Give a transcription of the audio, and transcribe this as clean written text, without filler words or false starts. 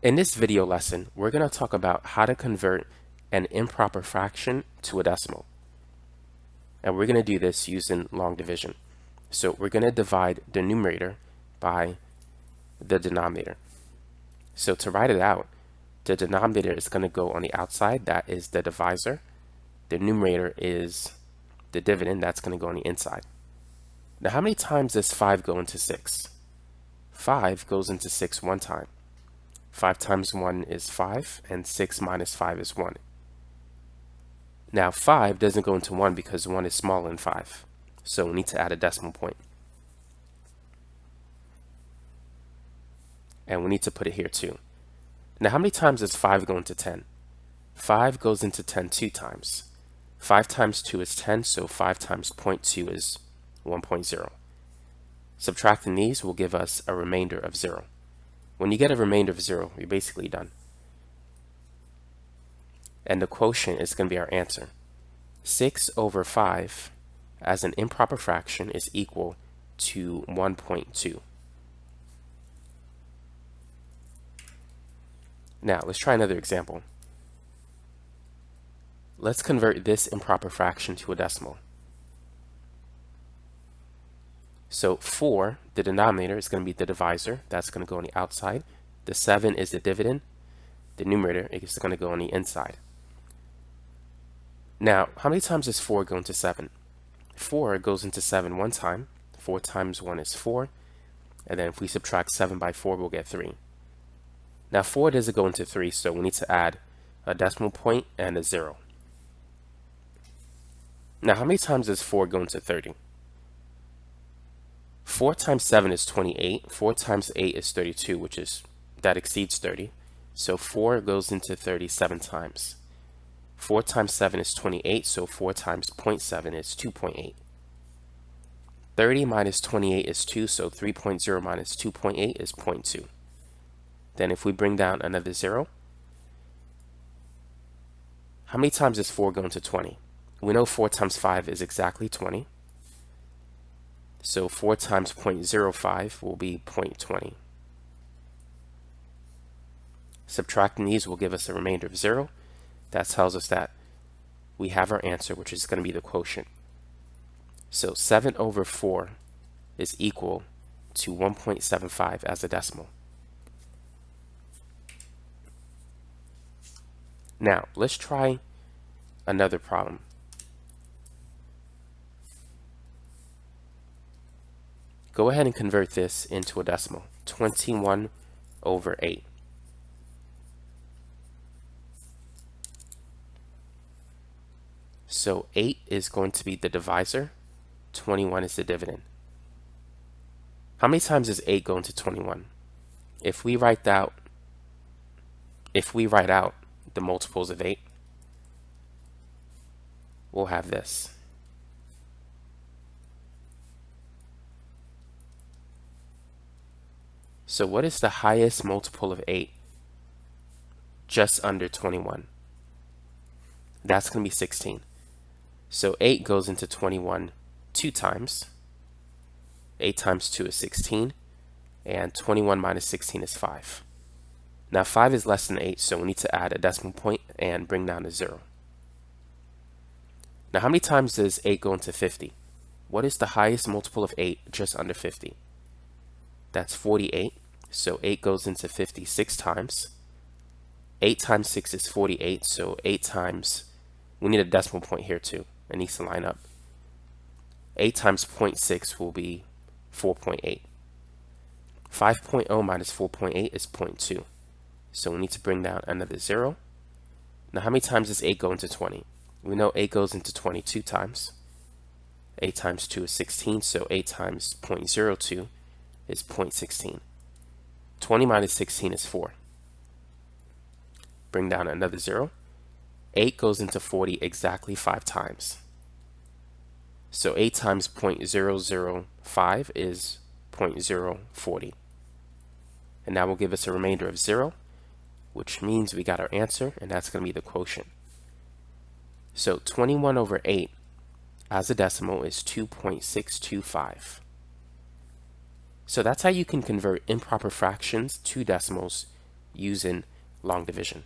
In this video lesson, we're going to talk about how to convert an improper fraction to a decimal. And we're going to do this using long division. So we're going to divide the numerator by the denominator. So to write it out, the denominator is going to go on the outside, that is the divisor. The numerator is the dividend, that's going to go on the inside. Now how many times does 5 go into 6? 5 goes into 6 one time. 5 times 1 is 5, and 6 minus 5 is 1. Now 5 doesn't go into 1 because 1 is smaller than 5. So we need to add a decimal point. And we need to put it here too. Now how many times does 5 go into 10? 5 goes into 10 2 times. 5 times 2 is 10, so 5 times 0.2 is 1.0. Subtracting these will give us a remainder of 0. When you get a remainder of 0, you're basically done. And the quotient is going to be our answer. 6 over 5 as an improper fraction is equal to 1.2. Now, let's try another example. Let's convert this improper fraction to a decimal. So 4, the denominator, is going to be the divisor. That's going to go on the outside. The 7 is the dividend. The numerator is going to go on the inside. Now, how many times does 4 go into 7? 4 goes into 7 one time. 4 times 1 is 4. And then if we subtract 7 by 4, we'll get 3. Now 4 doesn't go into 3, so we need to add a decimal point and a 0. Now how many times does 4 go into 30? 4 times 7 is 28. 4 times 8 is 32, that exceeds 30. So 4 goes into 37 times. 4 times 7 is 28, so 4 times 0.7 is 2.8. 30 minus 28 is 2, so 3.0 minus 2.8 is 0.2. Then if we bring down another 0, how many times does 4 go into 20? We know 4 times 5 is exactly 20. So 4 times 0.05 will be 0.20. Subtracting these will give us a remainder of 0. That tells us that we have our answer, which is going to be the quotient. So 7 over 4 is equal to 1.75 as a decimal. Now, let's try another problem. Go ahead and convert this into a decimal. 21 over 8. So 8 is going to be the divisor. 21 is the dividend. How many times does 8 go into 21? If we write out the multiples of 8, we'll have this. So what is the highest multiple of 8? Just under 21. That's going to be 16. So 8 goes into 21 2 times. 8 times 2 is 16. And 21 minus 16 is 5. Now 5 is less than 8, so we need to add a decimal point and bring down a 0. Now how many times does 8 go into 50? What is the highest multiple of 8 just under 50? That's 48. So 8 goes into 50 6 times. 8 times 6 is 48, so 8 times, we need a decimal point here too. It needs to line up. 8 times 0.6 will be 4.8. 5.0 minus 4.8 is 0.2. So we need to bring down another 0. Now how many times does 8 go into 20? We know 8 goes into 22 times. 8 times 2 is 16, so 8 times 0.02 is 0.16. 20 minus 16 is 4. Bring down another 0. 8 goes into 40 exactly 5 times. So 8 times 0.005 is 0.040. And that will give us a remainder of 0, which means we got our answer, and that's going to be the quotient. So 21 over 8 as a decimal is 2.625. So that's how you can convert improper fractions to decimals using long division.